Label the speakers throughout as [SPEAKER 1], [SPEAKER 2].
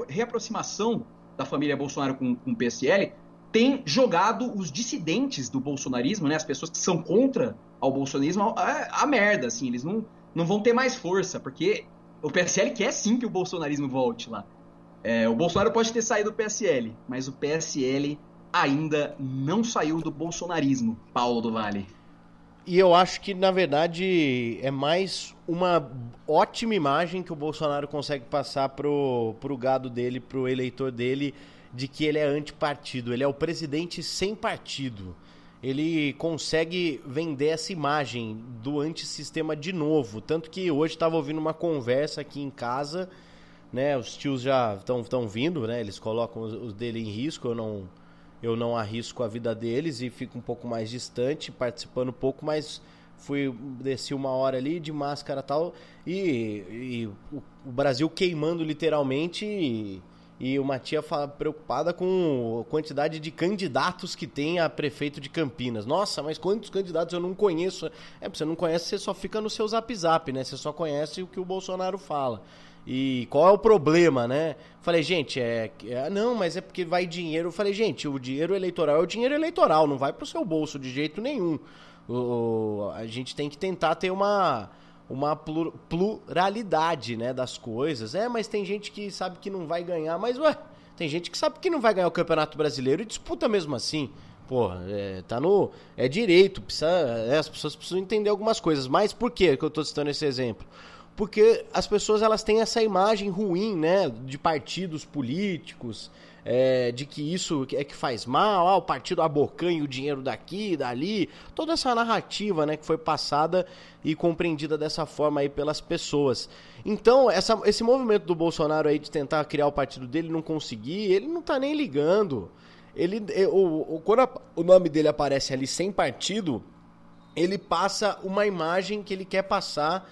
[SPEAKER 1] reaproximação da família Bolsonaro com o PSL tem jogado os dissidentes do bolsonarismo, né, as pessoas que são contra ao bolsonarismo, a merda, assim, eles não vão ter mais força, porque o PSL quer sim que o bolsonarismo volte lá. O Bolsonaro pode ter saído do PSL, mas o PSL ainda não saiu do bolsonarismo, Paulo do Vale.
[SPEAKER 2] E eu acho que, na verdade, é mais uma ótima imagem que o Bolsonaro consegue passar pro gado dele, pro eleitor dele, de que ele é antipartido, ele é o presidente sem partido. Ele consegue vender essa imagem do antissistema de novo. Tanto que hoje estava ouvindo uma conversa aqui em casa, né? Os tios já estão vindo, né? Eles colocam os dele em risco, eu não arrisco a vida deles e fico um pouco mais distante, participando um pouco, mas desci uma hora ali de máscara e tal, e o Brasil queimando literalmente, e uma tia preocupada com a quantidade de candidatos que tem a prefeito de Campinas. Nossa, mas quantos candidatos eu não conheço? Você não conhece, você só fica no seu zap, né? Você só conhece o que o Bolsonaro fala. E qual é o problema, né? Falei, gente, não, mas é porque vai dinheiro. Falei, gente, o dinheiro eleitoral é o dinheiro eleitoral, não vai pro seu bolso de jeito nenhum. A gente tem que tentar ter uma pluralidade, né, das coisas. Mas tem gente que sabe que não vai ganhar, mas tem gente que sabe que não vai ganhar o Campeonato Brasileiro e disputa mesmo assim. Porra, é direito, as pessoas precisam entender algumas coisas. Mas por que eu tô citando esse exemplo? Porque as pessoas, elas têm essa imagem ruim, né, de partidos políticos, de que isso é que faz mal, o partido abocanha o dinheiro daqui e dali, toda essa narrativa, né, que foi passada e compreendida dessa forma aí pelas pessoas. Então, esse movimento do Bolsonaro aí de tentar criar o partido dele, não conseguir, ele não tá nem ligando. Quando o nome dele aparece ali sem partido, ele passa uma imagem que ele quer passar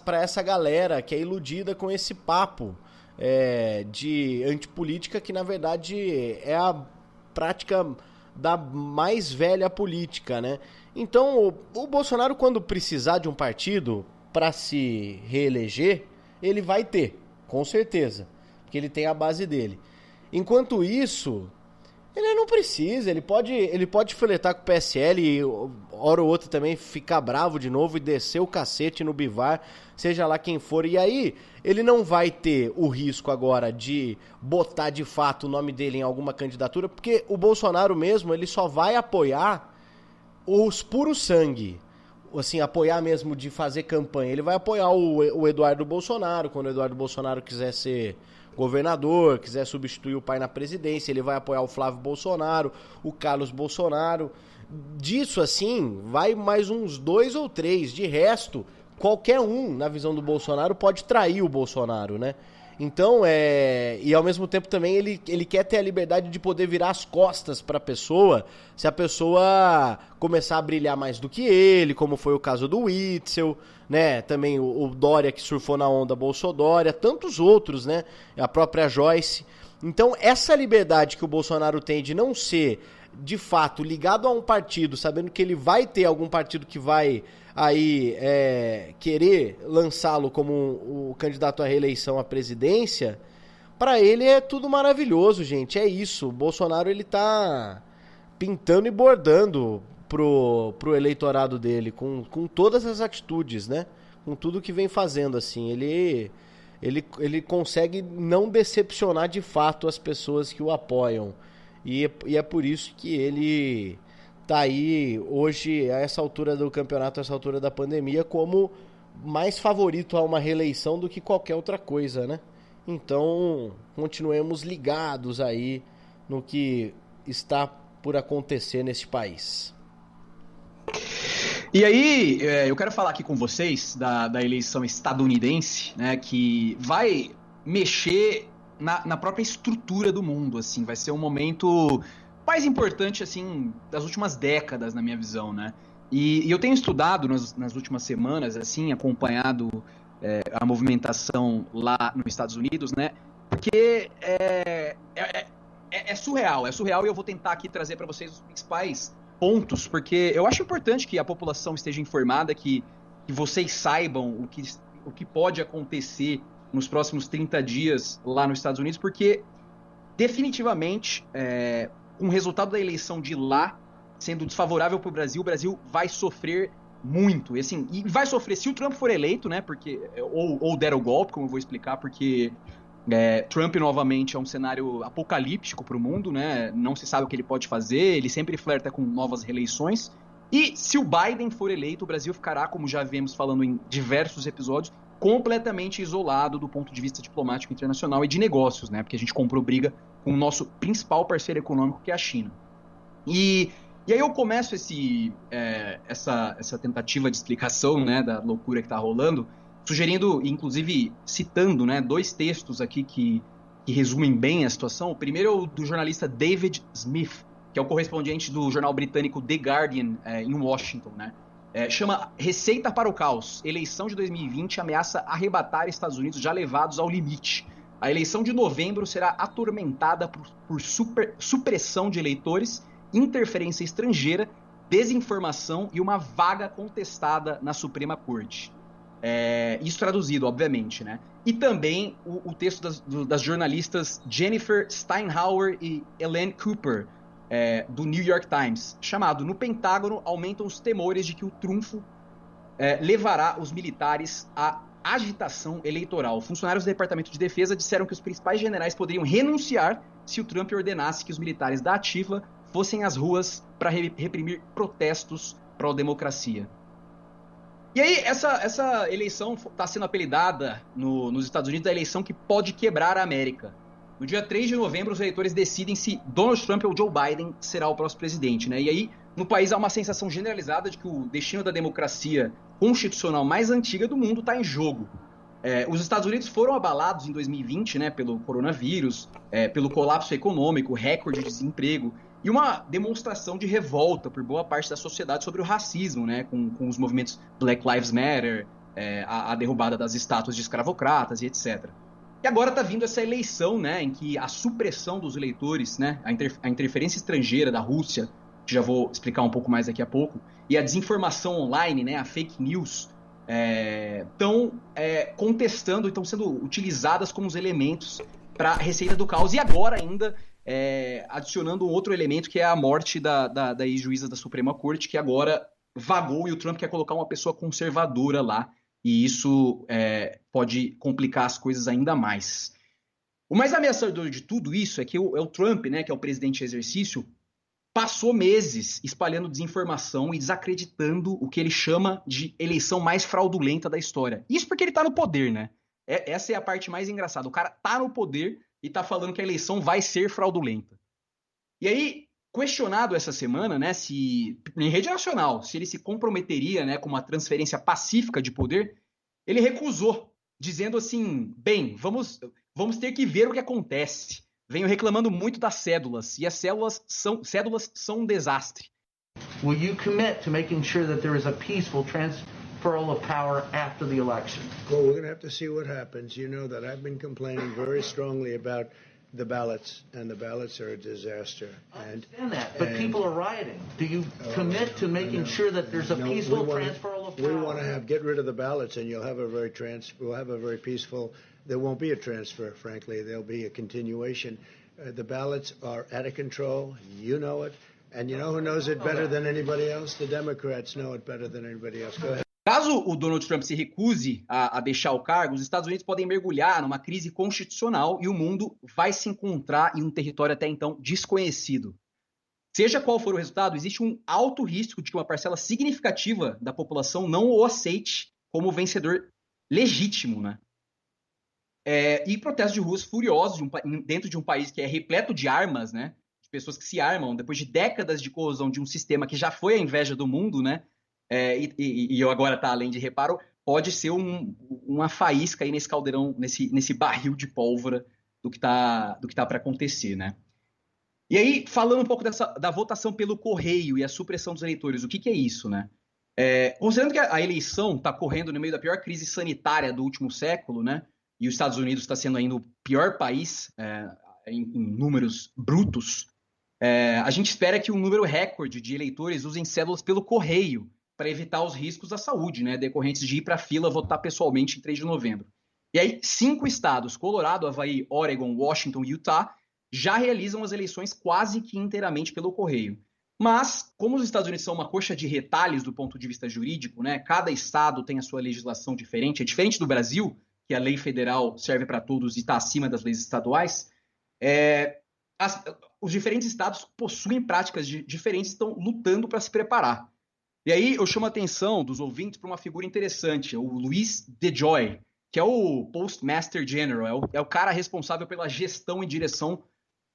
[SPEAKER 2] para essa galera que é iludida com esse papo de antipolítica, que na verdade é a prática da mais velha política, né? Então, o Bolsonaro, quando precisar de um partido para se reeleger, ele vai ter, com certeza, porque ele tem a base dele. Enquanto isso, ele não precisa, ele pode filetar com o PSL e hora ou outra também ficar bravo de novo e descer o cacete no Bivar, seja lá quem for. E aí ele não vai ter o risco agora de botar de fato o nome dele em alguma candidatura, porque o Bolsonaro mesmo, ele só vai apoiar os puros sangue, assim, apoiar mesmo de fazer campanha. Ele vai apoiar o Eduardo Bolsonaro, quando o Eduardo Bolsonaro quiser ser governador, quiser substituir o pai na presidência, ele vai apoiar o Flávio Bolsonaro, o Carlos Bolsonaro. Disso, assim, vai mais uns 2 ou 3. De resto, qualquer um, na visão do Bolsonaro, pode trair o Bolsonaro, né? Então, e ao mesmo tempo também ele quer ter a liberdade de poder virar as costas para a pessoa, se a pessoa começar a brilhar mais do que ele, como foi o caso do Witzel, né? Também o Dória, que surfou na onda Bolsodória, tantos outros, né? A própria Joyce. Então, essa liberdade que o Bolsonaro tem de não ser, de fato, ligado a um partido, sabendo que ele vai ter algum partido que vai aí querer lançá-lo como o candidato à reeleição à presidência, para ele é tudo maravilhoso, gente. É isso. O Bolsonaro, ele tá pintando e bordando pro eleitorado dele, com todas as atitudes, né? Com tudo que vem fazendo, assim. Ele consegue não decepcionar de fato as pessoas que o apoiam. E é por isso que ele tá aí hoje, a essa altura do campeonato, a essa altura da pandemia, como mais favorito a uma reeleição do que qualquer outra coisa, né? Então, continuemos ligados aí no que está por acontecer neste país.
[SPEAKER 1] E aí, eu quero falar aqui com vocês da eleição estadunidense, né, que vai mexer na própria estrutura do mundo, assim, vai ser um momento mais importante, assim, das últimas décadas, na minha visão, né? E eu tenho estudado nas últimas semanas, assim, acompanhado a movimentação lá nos Estados Unidos, né? Porque é surreal, e eu vou tentar aqui trazer para vocês os principais pontos, porque eu acho importante que a população esteja informada, que vocês saibam o que pode acontecer nos próximos 30 dias lá nos Estados Unidos, porque definitivamente, com o resultado da eleição de lá sendo desfavorável para o Brasil vai sofrer muito. E, assim, e vai sofrer se o Trump for eleito, né? Porque, ou der o golpe, como eu vou explicar, porque Trump novamente é um cenário apocalíptico para o mundo, né? Não se sabe o que ele pode fazer, ele sempre flerta com novas reeleições. E se o Biden for eleito, o Brasil ficará, como já vemos falando em diversos episódios, completamente isolado do ponto de vista diplomático internacional e de negócios, né? Porque a gente comprou briga com o nosso principal parceiro econômico, que é a China. E aí eu começo essa tentativa de explicação, né, da loucura que está rolando, sugerindo, inclusive citando, né, 2 textos aqui que resumem bem a situação. O primeiro é o do jornalista David Smith, que é o correspondente do jornal britânico The Guardian, em Washington, né? Chama Receita para o Caos. Eleição de 2020 ameaça arrebatar Estados Unidos já levados ao limite. A eleição de novembro será atormentada por supressão de eleitores, interferência estrangeira, desinformação e uma vaga contestada na Suprema Corte. Isso traduzido, obviamente, né? E também o texto das jornalistas Jennifer Steinhauer e Elaine Cooper, do New York Times, chamado "No Pentágono aumentam os temores de que o trunfo levará os militares à agitação eleitoral. Funcionários do Departamento de Defesa disseram que os principais generais poderiam renunciar se o Trump ordenasse que os militares da ativa fossem às ruas para reprimir protestos pró-democracia." E aí, essa eleição está sendo apelidada nos Estados Unidos a eleição que pode quebrar a América. No dia 3 de novembro, os eleitores decidem se Donald Trump ou Joe Biden será o próximo presidente, né? E aí, no país, há uma sensação generalizada de que o destino da democracia constitucional mais antiga do mundo está em jogo. Os Estados Unidos foram abalados em 2020, né, pelo coronavírus, pelo colapso econômico, recorde de desemprego, e uma demonstração de revolta por boa parte da sociedade sobre o racismo, né, com os movimentos Black Lives Matter, a derrubada das estátuas de escravocratas e etc. E agora está vindo essa eleição, né, em que a supressão dos eleitores, né, a interferência estrangeira da Rússia, que já vou explicar um pouco mais daqui a pouco, e a desinformação online, né, a fake news, estão contestando e estão sendo utilizadas como os elementos para a receita do caos. E agora ainda adicionando um outro elemento, que é a morte da ex-juíza da Suprema Corte, que agora vagou e o Trump quer colocar uma pessoa conservadora lá. E isso pode complicar as coisas ainda mais. O mais ameaçador de tudo isso é que o Trump, né, que é o presidente em exercício, passou meses espalhando desinformação e desacreditando o que ele chama de eleição mais fraudulenta da história. Isso porque ele tá no poder, né? Essa é a parte mais engraçada. O cara tá no poder e tá falando que a eleição vai ser fraudulenta. E aí, questionado essa semana, né, em rede nacional, se ele se comprometeria, né, com uma transferência pacífica de poder, ele recusou, dizendo assim: bem, vamos ter que ver o que acontece. Venho reclamando muito das cédulas, e as cédulas são um desastre.
[SPEAKER 3] Will you commit to making sure that there is a peaceful transferal of power after the election?
[SPEAKER 4] Well, we're going to have to see what happens. You know that I've been complaining very strongly about the ballots, and the ballots are a disaster.
[SPEAKER 3] I understand that, but people are rioting. Do you commit to making sure that there's a peaceful transferal of power?
[SPEAKER 4] We want to get rid of the ballots, and we'll have a very peaceful. There won't be a transfer, frankly. There'll be a continuation. The ballots are out of control. You know it. And you know who knows it better than anybody else? The Democrats know it better than anybody else. Go ahead.
[SPEAKER 1] Caso o Donald Trump se recuse a deixar o cargo, os Estados Unidos podem mergulhar numa crise constitucional e o mundo vai se encontrar em um território até então desconhecido. Seja qual for o resultado, existe um alto risco de que uma parcela significativa da população não o aceite como vencedor legítimo, né? E protestos de ruas furiosos dentro de um país que é repleto de armas, né? De pessoas que se armam depois de décadas de corrosão de um sistema que já foi a inveja do mundo, né? E agora tá além de reparo, pode ser uma faísca aí nesse caldeirão, nesse barril de pólvora do que tá para acontecer, né? E aí, falando um pouco da votação pelo correio e a supressão dos eleitores, o que é isso, né? Considerando que a eleição está correndo no meio da pior crise sanitária do último século, né? E os Estados Unidos está sendo ainda o pior país em números brutos, a gente espera que um número recorde de eleitores usem cédulas pelo correio para evitar os riscos à saúde, né, decorrentes de ir para a fila votar pessoalmente em 3 de novembro. E aí, 5 estados, Colorado, Havaí, Oregon, Washington e Utah, já realizam as eleições quase que inteiramente pelo correio. Mas, como os Estados Unidos são uma coxa de retalhos do ponto de vista jurídico, né, cada estado tem a sua legislação diferente, é diferente do Brasil, que a lei federal serve para todos e está acima das leis estaduais, os diferentes estados possuem práticas diferentes e estão lutando para se preparar. E aí eu chamo a atenção dos ouvintes para uma figura interessante, o Louis DeJoy, que é o Postmaster General, é o cara responsável pela gestão e direção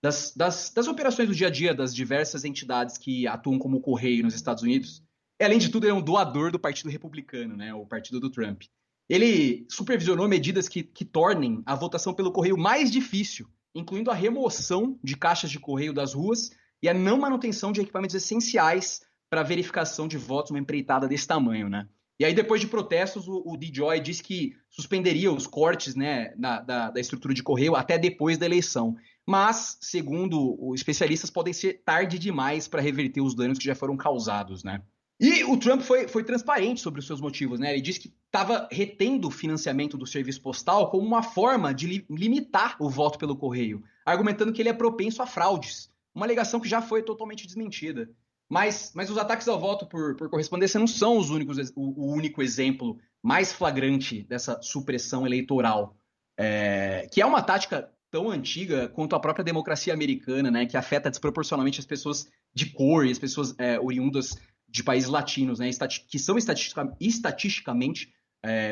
[SPEAKER 1] das operações do dia a dia das diversas entidades que atuam como correio nos Estados Unidos. E, além de tudo, ele é um doador do Partido Republicano, né, o partido do Trump. Ele supervisionou medidas que tornem a votação pelo correio mais difícil, incluindo a remoção de caixas de correio das ruas e a não manutenção de equipamentos essenciais para verificação de votos numa empreitada desse tamanho, né? E aí, depois de protestos, o DeJoy disse que suspenderia os cortes, né, da estrutura de correio até depois da eleição. Mas, segundo os especialistas, podem ser tarde demais para reverter os danos que já foram causados, né? E o Trump foi transparente sobre os seus motivos, né? Ele disse que estava retendo o financiamento do serviço postal como uma forma de limitar o voto pelo correio, argumentando que ele é propenso a fraudes, uma alegação que já foi totalmente desmentida. Mas os ataques ao voto por correspondência não são o único exemplo mais flagrante dessa supressão eleitoral, que é uma tática tão antiga quanto a própria democracia americana, né, que afeta desproporcionalmente as pessoas de cor e as pessoas oriundas de países latinos, né, que são estatisticamente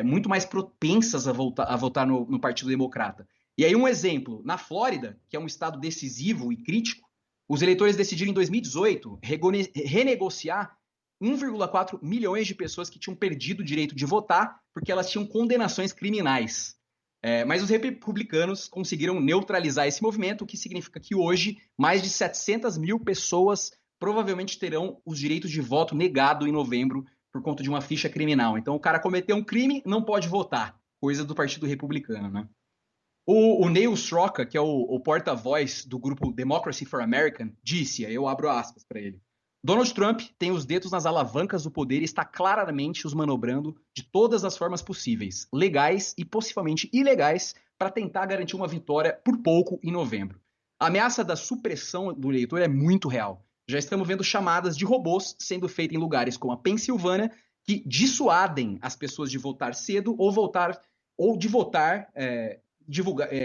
[SPEAKER 1] muito mais propensas a votar no Partido Democrata. E aí um exemplo, na Flórida, que é um estado decisivo e crítico, os eleitores decidiram em 2018 renegociar 1,4 milhões de pessoas que tinham perdido o direito de votar porque elas tinham condenações criminais. Mas os republicanos conseguiram neutralizar esse movimento, o que significa que hoje mais de 700 mil pessoas provavelmente terão os direitos de voto negado em novembro por conta de uma ficha criminal. Então o cara cometeu um crime, não pode votar. Coisa do Partido Republicano, né? O Neil Stroka, que é o porta-voz do grupo Democracy for America, disse, eu abro aspas para ele, Donald Trump tem os dedos nas alavancas do poder e está claramente os manobrando de todas as formas possíveis, legais e possivelmente ilegais, para tentar garantir uma vitória por pouco em novembro. A ameaça da supressão do eleitor é muito real. Já estamos vendo chamadas de robôs sendo feitas em lugares como a Pensilvânia que dissuadem as pessoas de votar cedo ou de votar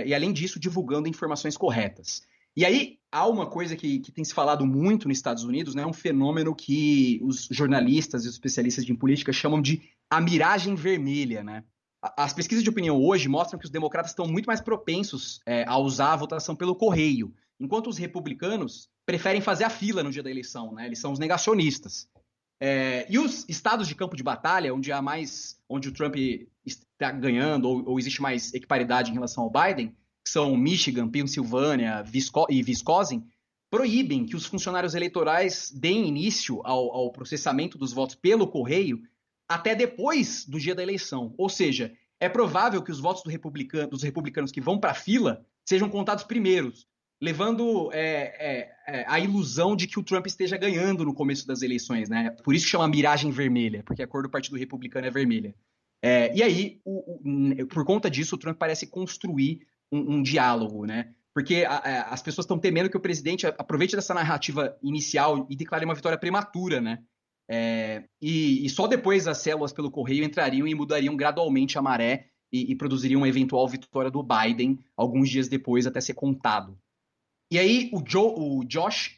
[SPEAKER 1] e, além disso, divulgando informações corretas. E aí, há uma coisa que tem se falado muito nos Estados Unidos, né, um fenômeno que os jornalistas e os especialistas de política chamam de a miragem vermelha, né? As pesquisas de opinião hoje mostram que os democratas estão muito mais propensos a usar a votação pelo correio, enquanto os republicanos preferem fazer a fila no dia da eleição, né? Eles são os negacionistas. E os estados de campo de batalha, onde o Trump está ganhando, ou existe mais equiparidade em relação ao Biden, que são Michigan, Pensilvânia e Wisconsin, proíbem que os funcionários eleitorais deem início ao processamento dos votos pelo correio até depois do dia da eleição. Ou seja, é provável que os votos dos republicanos que vão para a fila sejam contados primeiros, levando a ilusão de que o Trump esteja ganhando no começo das eleições, né? Por isso que chama miragem vermelha, porque a cor do Partido Republicano é vermelha. E aí, por conta disso, o Trump parece construir um diálogo, né? Porque as pessoas estão temendo que o presidente aproveite dessa narrativa inicial e declare uma vitória prematura, né? E só depois as células pelo correio entrariam e mudariam gradualmente a maré e produziriam uma eventual vitória do Biden alguns dias depois até ser contado. E aí o Josh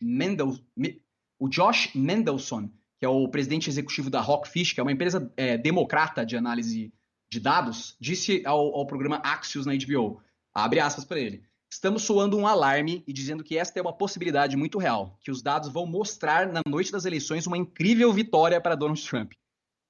[SPEAKER 1] Mendelson, que é o presidente executivo da Rockfish, que é uma empresa democrata de análise de dados, disse ao programa Axios na HBO, abre aspas para ele, estamos soando um alarme e dizendo que esta é uma possibilidade muito real, que os dados vão mostrar na noite das eleições uma incrível vitória para Donald Trump.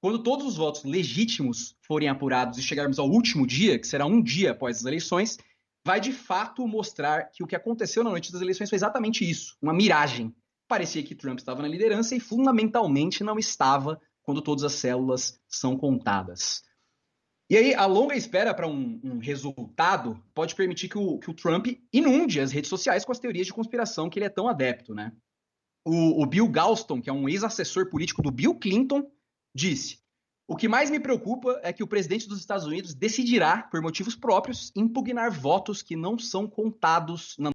[SPEAKER 1] Quando todos os votos legítimos forem apurados e chegarmos ao último dia, que será um dia após as eleições, vai de fato mostrar que o que aconteceu na noite das eleições foi exatamente isso, uma miragem. Parecia que Trump estava na liderança e fundamentalmente não estava quando todas as células são contadas. E aí, a longa espera para um resultado pode permitir que o Trump inunde as redes sociais com as teorias de conspiração que ele é tão adepto, né? O Bill Galston, que é um ex-assessor político do Bill Clinton, disse: O que mais me preocupa é que o presidente dos Estados Unidos decidirá, por motivos próprios, impugnar votos que não são contados na